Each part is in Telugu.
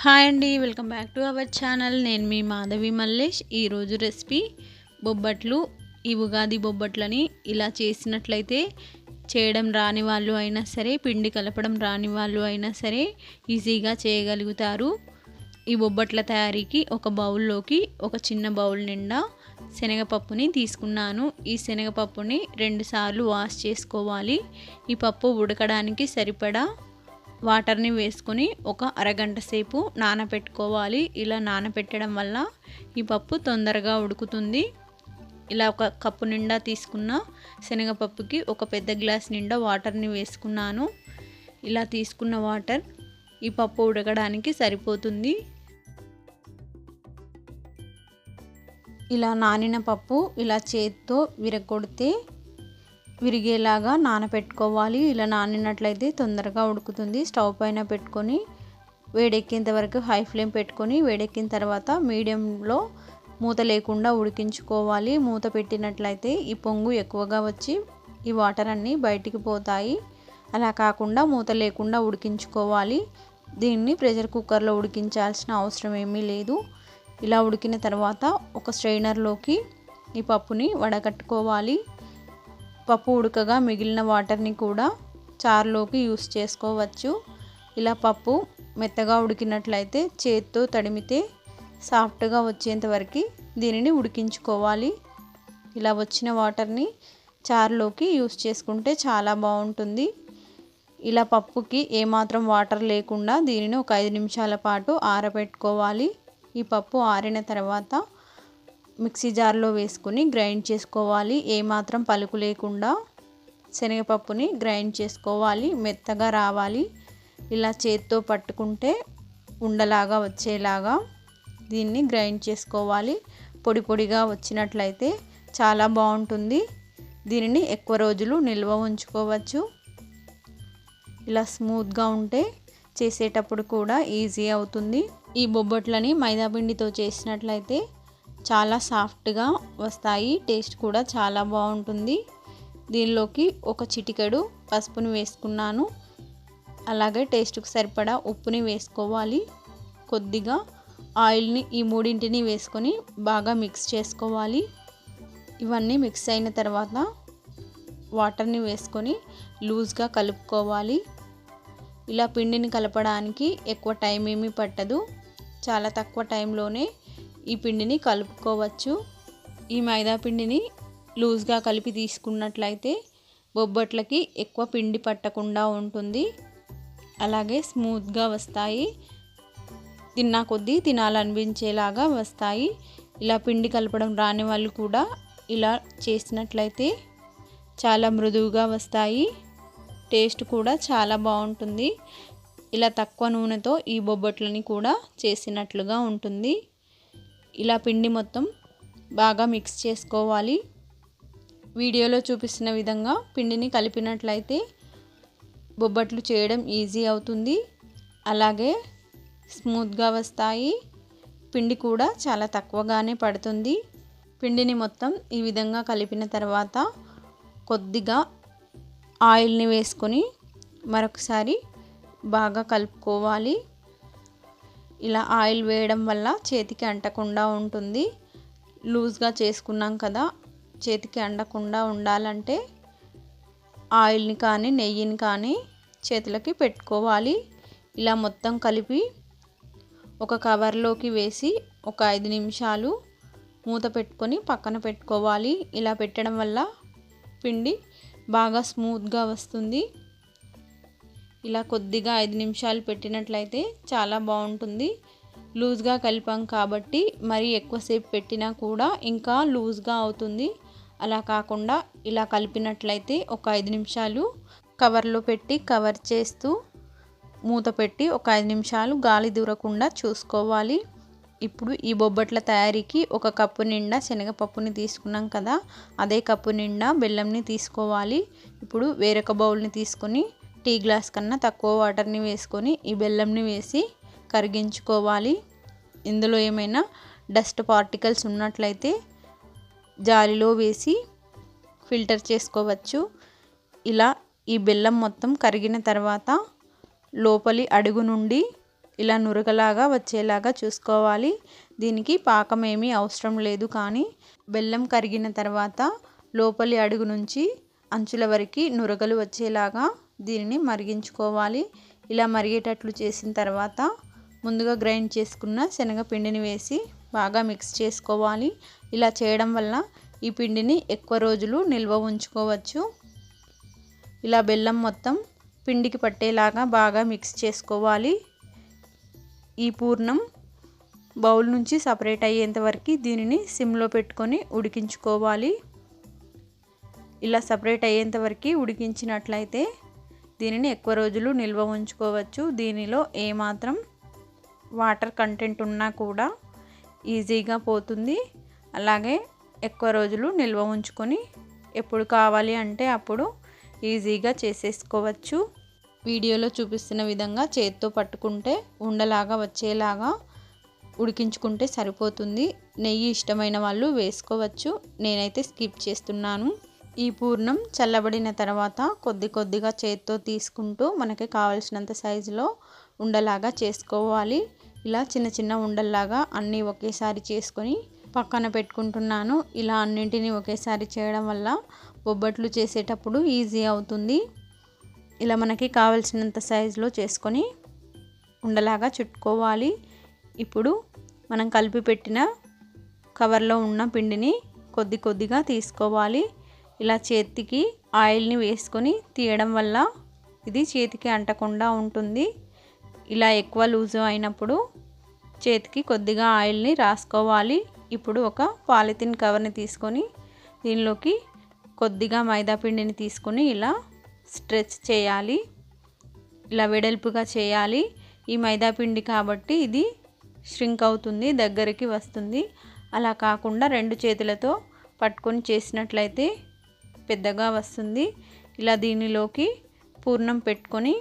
హాయ్ అండి, welcome back to our channel. నేను మీ మాధవి మల్లేష్. ఈరోజు రెసిపీ బొబ్బట్లు. ఈ ఉగాది బొబ్బట్లని ఇలా చేసినట్లయితే చేయడం రాని వాళ్ళు అయినా సరే, పిండి కలపడం రాని వాళ్ళు అయినా సరే ఈజీగా చేయగలుగుతారు. ఈ బొబ్బట్ల తయారీకి ఒక బౌల్లోకి ఒక చిన్న బౌల్ నిండా శనగపప్పుని తీసుకున్నాను. ఈ శనగపప్పుని 2 సార్లు వాష్ చేసుకోవాలి. ఈ పప్పు ఉడకడానికి సరిపడా వాటర్ని వేసుకొని ఒక అరగంట సేపు నానబెట్టుకోవాలి. ఇలా నానబెట్టడం వల్ల ఈ పప్పు తొందరగా ఉడుకుతుంది. ఇలా ఒక కప్పు నిండా తీసుకున్న శనగపప్పుకి ఒక పెద్ద గ్లాస్ నిండా వాటర్ని వేసుకున్నాను. ఇలా తీసుకున్న వాటర్ ఈ పప్పు ఉడకడానికి సరిపోతుంది. ఇలా నానిన పప్పు ఇలా చేత్తో విరగొడితే విరిగేలాగా నానబెట్టుకోవాలి. ఇలా నానినట్లయితే తొందరగా ఉడుకుతుంది. స్టవ్ పైన పెట్టుకొని వేడెక్కేంత వరకు హై ఫ్లేమ్ పెట్టుకొని వేడెక్కిన తర్వాత మీడియంలో మూత లేకుండా ఉడికించుకోవాలి. మూత పెట్టినట్లయితే ఈ పొంగు ఎక్కువగా వచ్చి ఈ వాటర్ అన్నీ బయటికి పోతాయి. అలా కాకుండా మూత లేకుండా ఉడికించుకోవాలి. దీన్ని ప్రెషర్ కుక్కర్లో ఉడికించాల్సిన అవసరం ఏమీ లేదు. ఇలా ఉడికిన తర్వాత ఒక స్ట్రైనర్లోకి ఈ పప్పుని వడగట్టుకోవాలి. పప్పు ఉడకగా మిగిలిన వాటర్ని కూడా చారులోకి యూస్ చేసుకోవచ్చు. ఇలా పప్పు మెత్తగా ఉడికినట్లయితే చేత్తో తడిమితే సాఫ్ట్గా వచ్చేంత వరకు దీనిని ఉడికించుకోవాలి. ఇలా వచ్చిన వాటర్ని చారులోకి యూస్ చేసుకుంటే చాలా బాగుంటుంది. ఇలా పప్పుకి ఏమాత్రం వాటర్ లేకుండా దీనిని ఒక 5 నిమిషాల పాటు ఆరబెట్టుకోవాలి. ఈ పప్పు ఆరిన తర్వాత మిక్సీ జార్లో వేసుకొని గ్రైండ్ చేసుకోవాలి. ఏమాత్రం పలుకు లేకుండా శనగపప్పుని గ్రైండ్ చేసుకోవాలి. మెత్తగా రావాలి. ఇలా చేత్తో పట్టుకుంటే ఉండలాగా వచ్చేలాగా దీన్ని గ్రైండ్ చేసుకోవాలి. పొడి పొడిగా వచ్చినట్లయితే చాలా బాగుంటుంది. దీనిని ఎక్కువ రోజులు నిల్వ ఉంచుకోవచ్చు. ఇలా స్మూత్గా ఉంటే చేసేటప్పుడు కూడా ఈజీ అవుతుంది. ఈ బొబ్బట్లని మైదా పిండితో చేసినట్లయితే చాలా సాఫ్ట్గా వస్తాయి. టేస్ట్ కూడా చాలా బాగుంటుంది. దీనిలోకి ఒక చిటికెడు పసుపుని వేసుకున్నాను. అలాగే టేస్ట్కి సరిపడా ఉప్పుని వేసుకోవాలి. కొద్దిగా ఆయిల్ని ఈ మూడింటిని వేసుకొని బాగా మిక్స్ చేసుకోవాలి. ఇవన్నీ మిక్స్ అయిన తర్వాత వాటర్ని వేసుకొని లూజ్గా కలుపుకోవాలి. ఇలా పిండిని కలపడానికి ఎక్కువ టైం ఏమీ పట్టదు. చాలా తక్కువ టైంలోనే ఈ పిండిని కలుపుకోవచ్చు. ఈ మైదా పిండిని లూజ్గా కలిపి తీసుకున్నట్లయితే బొబ్బట్లకి ఎక్కువ పిండి పట్టకుండా ఉంటుంది. అలాగే స్మూత్గా వస్తాయి. తిన్నా కొద్దీ తినాలనిపించేలాగా వస్తాయి. ఇలా పిండి కలపడం రాని వాళ్ళు కూడా ఇలా చేసినట్లయితే చాలా మృదువుగా వస్తాయి. టేస్ట్ కూడా చాలా బాగుంటుంది. ఇలా తక్కువ నూనెతో ఈ బొబ్బట్లని కూడా చేసినట్లుగా ఉంటుంది. ఇలా పిండి మొత్తం బాగా మిక్స్ చేసుకోవాలి. వీడియోలో చూపిస్తున్న విధంగా పిండిని కలిపినట్లయితే బొబ్బట్లు చేయడం ఈజీ అవుతుంది. అలాగే స్మూత్గా వస్తాయి. పిండి కూడా చాలా తక్కువగానే పడుతుంది. పిండిని మొత్తం ఈ విధంగా కలిపిన తర్వాత కొద్దిగా ఆయిల్ని వేసుకొని మరొకసారి బాగా కలుపుకోవాలి. ఇలా ఆయిల్ వేయడం వల్ల చేతికి అంటకుండా ఉంటుంది. లూజ్గా చేసుకున్నాం కదా, చేతికి అంటకుండా ఉండాలంటే ఆయిల్ని కానీ నెయ్యిని కానీ చేతులకి పెట్టుకోవాలి. ఇలా మొత్తం కలిపి ఒక కవర్లోకి వేసి ఒక 5 నిమిషాలు మూత పెట్టుకొని పక్కన పెట్టుకోవాలి. ఇలా పెట్టడం వల్ల పిండి బాగా స్మూత్గా వస్తుంది. ఇలా కొద్దిగా 5 నిమిషాలు పెట్టినట్లయితే చాలా బాగుంటుంది. లూజ్గా కలిపాం కాబట్టి మరి ఎక్కువసేపు పెట్టినా కూడా ఇంకా లూజ్గా అవుతుంది. అలా కాకుండా ఇలా కలిపినట్లయితే ఒక 5 నిమిషాలు కవర్లో పెట్టి కవర్ చేస్తూ మూత పెట్టి ఒక 5 నిమిషాలు గాలి దూరకుండా చూసుకోవాలి. ఇప్పుడు ఈ బొబ్బట్ల తయారీకి ఒక కప్పు నిండా శనగపప్పుని తీసుకున్నాం కదా, అదే కప్పు నిండా బెల్లంని తీసుకోవాలి. ఇప్పుడు వేరొక బౌల్ని తీసుకొని టీ గ్లాస్ కన్నా తక్కువ వాటర్ని వేసుకొని ఈ బెల్లంని వేసి కరిగించుకోవాలి. ఇందులో ఏమైనా డస్ట్ పార్టికల్స్ ఉన్నట్లయితే జాలిలో వేసి ఫిల్టర్ చేసుకోవచ్చు. ఇలా ఈ బెల్లం మొత్తం కరిగిన తర్వాత లోపలి అడుగు నుండి ఇలా నురగలాగా వచ్చేలాగా చూసుకోవాలి. దీనికి పాకం ఏమీ అవసరం లేదు, కానీ బెల్లం కరిగిన తర్వాత లోపలి అడుగు నుంచి అంచుల వరకు నురగలు వచ్చేలాగా దీనిని మరిగించుకోవాలి. ఇలా మరిగేటట్లు చేసిన తర్వాత ముందుగా గ్రైండ్ చేసుకున్న శనగపిండిని వేసి బాగా మిక్స్ చేసుకోవాలి. ఇలా చేయడం వల్ల ఈ పిండిని ఎక్కువ రోజులు నిల్వ ఉంచుకోవచ్చు. ఇలా బెల్లం మొత్తం పిండికి పట్టేలాగా బాగా మిక్స్ చేసుకోవాలి. ఈ పూర్ణం బౌల్ నుంచి సపరేట్ అయ్యేంత వరకు దీనిని సిమ్లో పెట్టుకొని ఉడికించుకోవాలి. ఇలా సపరేట్ అయ్యేంత వరకు ఉడికించినట్లయితే దీనిని ఎక్కువ రోజులు నిల్వ ఉంచుకోవచ్చు. దీనిలో ఏమాత్రం వాటర్ కంటెంట్ ఉన్నా కూడా ఈజీగా పోతుంది. అలాగే ఎక్కువ రోజులు నిల్వ ఉంచుకొని ఎప్పుడు కావాలి అంటే అప్పుడు ఈజీగా చేసేసుకోవచ్చు. వీడియోలో చూపిస్తున్న విధంగా చేత్తో పట్టుకుంటే ఉండలాగా వచ్చేలాగా ఉడికించుకుంటే సరిపోతుంది. నెయ్యి ఇష్టమైన వాళ్ళు వేసుకోవచ్చు, నేనైతే స్కిప్ చేస్తున్నాను. ఈ పూర్ణం చల్లబడిన తర్వాత కొద్ది కొద్దిగా చేత్తో తీసుకుంటూ మనకి కావాల్సినంత సైజులో ఉండలాగా చేసుకోవాలి. ఇలా చిన్న చిన్న ఉండల్లాగా అన్నీ ఒకేసారి చేసుకొని పక్కన పెట్టుకుంటున్నాను. ఇలా అన్నింటినీ ఒకేసారి చేయడం వల్ల బొబ్బట్లు చేసేటప్పుడు ఈజీ అవుతుంది. ఇలా మనకి కావాల్సినంత సైజులో చేసుకొని ఉండలాగా చుట్టుకోవాలి. ఇప్పుడు మనం కలిపి పెట్టిన కవర్లో ఉన్న పిండిని కొద్ది కొద్దిగా తీసుకోవాలి. ఇలా చేతికి ఆయిల్ని వేసుకొని తీయడం వల్ల ఇది చేతికి అంటకుండా ఉంటుంది. ఇలా ఎక్కువ లూజు అయినప్పుడు చేతికి కొద్దిగా ఆయిల్ని రాసుకోవాలి. ఇప్పుడు ఒక పాలిథిన్ కవర్ని తీసుకొని దీనిలోకి కొద్దిగా మైదా పిండిని తీసుకొని ఇలా స్ట్రెచ్ చేయాలి. ఇలా వెడల్పుగా చేయాలి. ఈ మైదా పిండి కాబట్టి ఇది ష్రింక్ అవుతుంది, దగ్గరికి వస్తుంది. అలా కాకుండా రెండు చేతులతో పట్టుకొని చేసినట్లయితే పెద్దగా వస్తుంది. ఇలా దీనిలోకి పూర్ణం పెట్టుకొని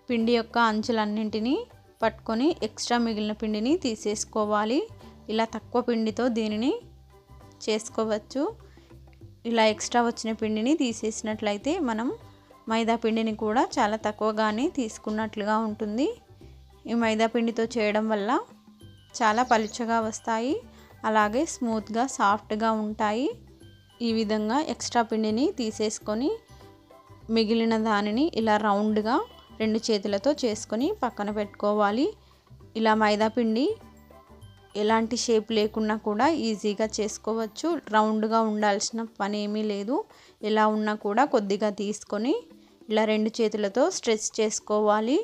పిండి యొక్క అంచులన్నింటినీ పట్టుకొని ఎక్స్ట్రా మిగిలిన పిండిని తీసేసుకోవాలి. ఇలా తక్కువ పిండితో దీనిని చేసుకోవచ్చు. ఇలా ఎక్స్ట్రా వచ్చిన పిండిని తీసేసినట్లయితే మనం మైదా పిండిని కూడా చాలా తక్కువగానే తీసుకున్నట్లుగా ఉంటుంది. ఈ మైదా పిండితో చేయడం వల్ల చాలా పలుచగా వస్తాయి, అలాగే స్మూత్గా సాఫ్ట్గా ఉంటాయి. ఈ విధంగా ఎక్స్ట్రా పిండిని తీసేసుకొని మిగిలిన దానిని ఇలా రౌండ్గా రెండు చేతులతో చేసుకొని పక్కన పెట్టుకోవాలి. ఇలా మైదా పిండి ఎలాంటి షేప్ లేకున్నా కూడా ఈజీగా చేసుకోవచ్చు. రౌండ్గా ఉండాల్సిన పని ఏమీ లేదు. ఎలా ఉన్నా కూడా కొద్దిగా తీసుకొని ఇలా రెండు చేతులతో స్ట్రెచ్ చేసుకోవాలి.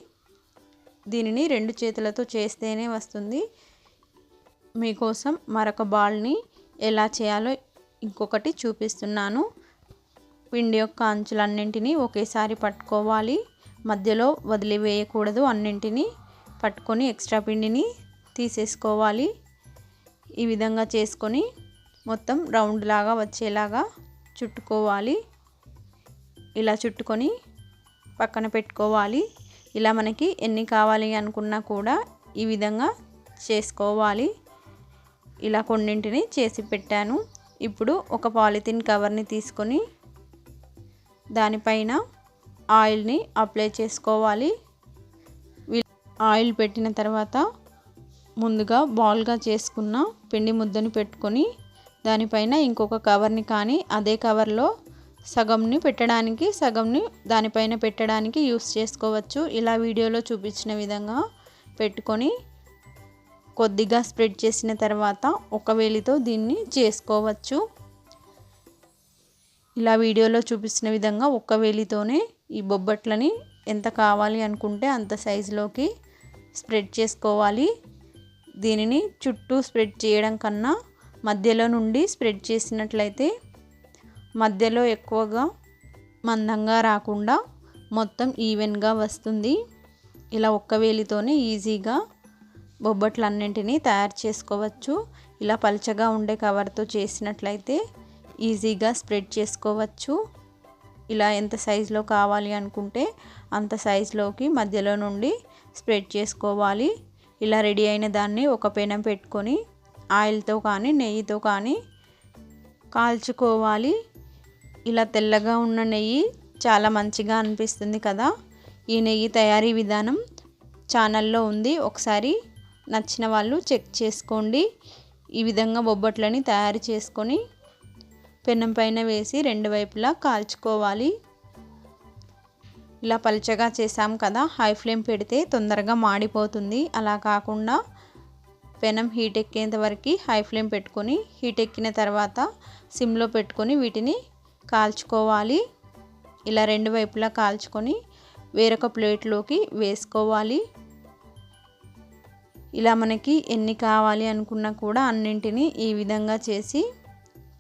దీనిని రెండు చేతులతో చేస్తేనే వస్తుంది. మీకోసం మరొక బాల్ని ఎలా చేయాలో ఇంకొకటి చూపిస్తున్నాను. పిండి యొక్క అంచులన్నింటినీ ఒకేసారి పట్టుకోవాలి. మధ్యలో వదిలివేయకూడదు. అన్నింటినీ పట్టుకొని ఎక్స్ట్రా పిండిని తీసేసుకోవాలి. ఈ విధంగా చేసుకొని మొత్తం రౌండ్ లాగా వచ్చేలాగా చుట్టుకోవాలి. ఇలా చుట్టుకొని పక్కన పెట్టుకోవాలి. ఇలా మనకి ఎన్ని కావాలి అనుకున్నా కూడా ఈ విధంగా చేసుకోవాలి. ఇలా కొన్నింటిని చేసి పెట్టాను. ఇప్పుడు ఒక పాలిథిన్ కవర్ని తీసుకొని దానిపైన ఆయిల్ని అప్లై చేసుకోవాలి. ఆయిల్ పెట్టిన తర్వాత ముందుగా బాల్గా చేసుకున్న పిండి ముద్దను పెట్టుకొని దానిపైన ఇంకొక కవర్ని కానీ అదే కవర్లో సగంని పెట్టడానికి సగంని దానిపైన పెట్టడానికి యూస్ చేసుకోవచ్చు. ఇలా వీడియోలో చూపించిన విధంగా పెట్టుకొని కొద్దిగా స్ప్రెడ్ చేసిన తర్వాత ఒక వేలితో దీన్ని చేసుకోవచ్చు. ఇలా వీడియోలో చూపిస్తున్న విధంగా ఒక్క వేలితోనే ఈ బొబ్బట్లని ఎంత కావాలి అనుకుంటే అంత సైజులోకి స్ప్రెడ్ చేసుకోవాలి. దీనిని చుట్టూ స్ప్రెడ్ చేయడం కన్నా మధ్యలో నుండి స్ప్రెడ్ చేసినట్లయితే మధ్యలో ఎక్కువగా మందంగా రాకుండా మొత్తం ఈవెన్గా వస్తుంది. ఇలా ఒక్క వేలితోనే ఈజీగా బొబ్బట్లన్నింటినీ తయారు చేసుకోవచ్చు. ఇలా పల్చగా ఉండే కవర్తో చేసినట్లయితే ఈజీగా స్ప్రెడ్ చేసుకోవచ్చు. ఇలా ఎంత సైజులో కావాలి అనుకుంటే అంత సైజులోకి మధ్యలో నుండి స్ప్రెడ్ చేసుకోవాలి. ఇలా రెడీ అయిన దాన్ని ఒక పెనం పెట్టుకొని ఆయిల్తో కానీ నెయ్యితో కానీ కాల్చుకోవాలి. ఇలా తెల్లగా ఉన్న నెయ్యి చాలా మంచిగా అనిపిస్తుంది కదా. ఈ నెయ్యి తయారీ విధానం ఛానల్లో ఉంది, ఒకసారి నచ్చిన వాళ్ళు చెక్ చేసుకోండి. ఈ విధంగా బొబ్బట్లని తయారు చేసుకొని పెనం పైన వేసి రెండు వైపులా కాల్చుకోవాలి. ఇలా పలుచగా చేసాం కదా, హై ఫ్లేమ్ పెడితే తొందరగా మాడిపోతుంది. అలా కాకుండా పెనం హీట్ ఎక్కేంత వరకు హై ఫ్లేమ్ పెట్టుకొని, హీట్ ఎక్కిన తర్వాత సిమ్లో పెట్టుకొని వీటిని కాల్చుకోవాలి. ఇలా రెండు వైపులా కాల్చుకొని వేరొక ప్లేట్లోకి వేసుకోవాలి. ఇలా మనకి ఎన్ని కావాలి అనుకున్నా కూడా అన్నింటినీ ఈ విధంగా చేసి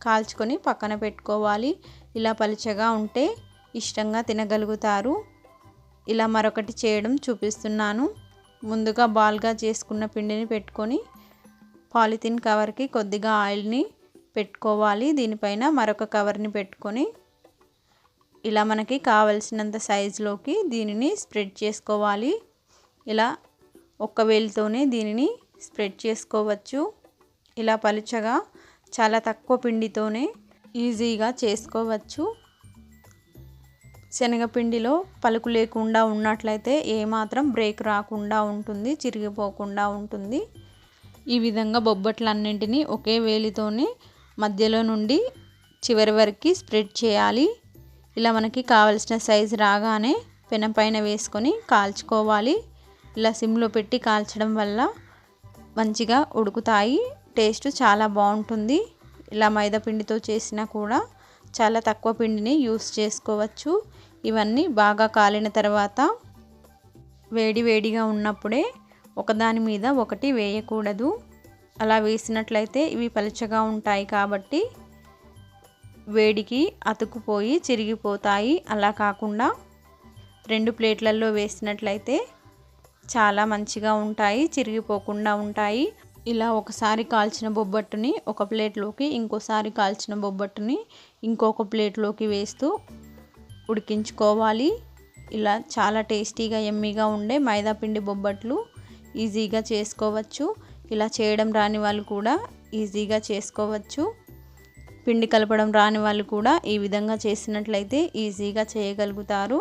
కాల్చుకొని పక్కన పెట్టుకోవాలి. ఇలా పలుచగా ఉంటే ఇష్టంగా తినగలుగుతారు. ఇలా మరొకటి చేయడం చూపిస్తున్నాను. ముందుగా బాల్గా చేసుకున్న పిండిని పెట్టుకొని పాలిథిన్ కవర్కి కొద్దిగా ఆయిల్ని పెట్టుకోవాలి. దీనిపైన మరొక కవర్ని పెట్టుకొని ఇలా మనకి కావలసినంత సైజులోకి దీనిని స్ప్రెడ్ చేసుకోవాలి. ఇలా ఒక్క వేలితోనే దీనిని స్ప్రెడ్ చేసుకోవచ్చు. ఇలా పలుచగా చాలా తక్కువ పిండితోనే ఈజీగా చేసుకోవచ్చు. శనగపిండిలో పలుకు లేకుండా ఉన్నట్లయితే ఏమాత్రం బ్రేక్ రాకుండా ఉంటుంది, చిరిగిపోకుండా ఉంటుంది. ఈ విధంగా బొబ్బట్లన్నింటినీ ఒకే వేలితోనే మధ్యలో నుండి చివరి వరకు స్ప్రెడ్ చేయాలి. ఇలా మనకి కావలసిన సైజు రాగానే పెనం పైన వేసుకొని కాల్చుకోవాలి. ఇలా సిమ్లో పెట్టి కాల్చడం వల్ల మంచిగా ఉడుకుతాయి, టేస్ట్ చాలా బాగుంటుంది. ఇలా మైదా పిండితో చేసినా కూడా చాలా తక్కువ పిండిని యూస్ చేసుకోవచ్చు. ఇవన్నీ బాగా కాలిన తర్వాత వేడివేడిగా ఉన్నప్పుడే ఒకదాని మీద ఒకటి వేయకూడదు. అలా వేసినట్లయితే ఇవి పలుచగా ఉంటాయి కాబట్టి వేడికి అతుకుపోయి చిరిగిపోతాయి. అలా కాకుండా రెండు ప్లేట్లలో వేసినట్లయితే చాలా మంచిగా ఉంటాయి, చిరిగిపోకుండా ఉంటాయి. ఇలా ఒకసారి కాల్చిన బొబ్బట్టుని ఒక ప్లేట్లోకి, ఇంకోసారి కాల్చిన బొబ్బట్టుని ఇంకొక ప్లేట్లోకి వేస్తూ ఉడికించుకోవాలి. ఇలా చాలా టేస్టీగా యమ్మీగా ఉండే మైదాపిండి బొబ్బట్లు ఈజీగా చేసుకోవచ్చు. ఇలా చేయడం రాని వాళ్ళు కూడా ఈజీగా చేసుకోవచ్చు. పిండి కలపడం రాని వాళ్ళు కూడా ఈ విధంగా చేసినట్లయితే ఈజీగా చేయగలుగుతారు.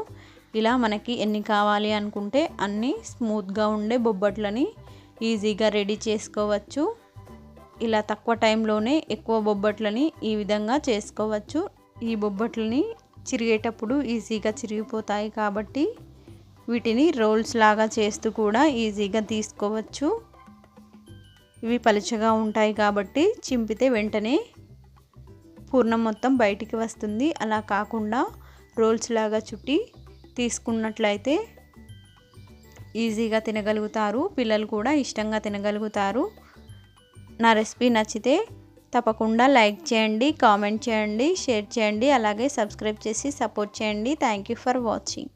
ఇలా మనకి ఎన్ని కావాలి అనుకుంటే అన్ని స్మూత్గా ఉండే బొబ్బట్లని ఈజీగా రెడీ చేసుకోవచ్చు. ఇలా తక్కువ టైంలోనే ఎక్కువ బొబ్బట్లని ఈ విధంగా చేసుకోవచ్చు. ఈ బొబ్బట్లని చిరిగేటప్పుడు ఈజీగా చిరిగిపోతాయి కాబట్టి వీటిని రోల్స్ లాగా చేస్తూ కూడా ఈజీగా తీసుకోవచ్చు. ఇవి పలుచగా ఉంటాయి కాబట్టి చింపితే వెంటనే పూర్ణం మొత్తం బయటికి వస్తుంది. అలా కాకుండా రోల్స్ లాగా చుట్టి తీసుకున్నట్లయితే ఈజీగా తినగలుగుతారు, పిల్లలు కూడా ఇష్టంగా తినగలుగుతారు. నా రెసిపీ నచ్చితే తప్పకుండా లైక్ చేయండి, కామెంట్ చేయండి, షేర్ చేయండి, అలాగే సబ్స్క్రైబ్ చేసి సపోర్ట్ చేయండి. Thank you for watching.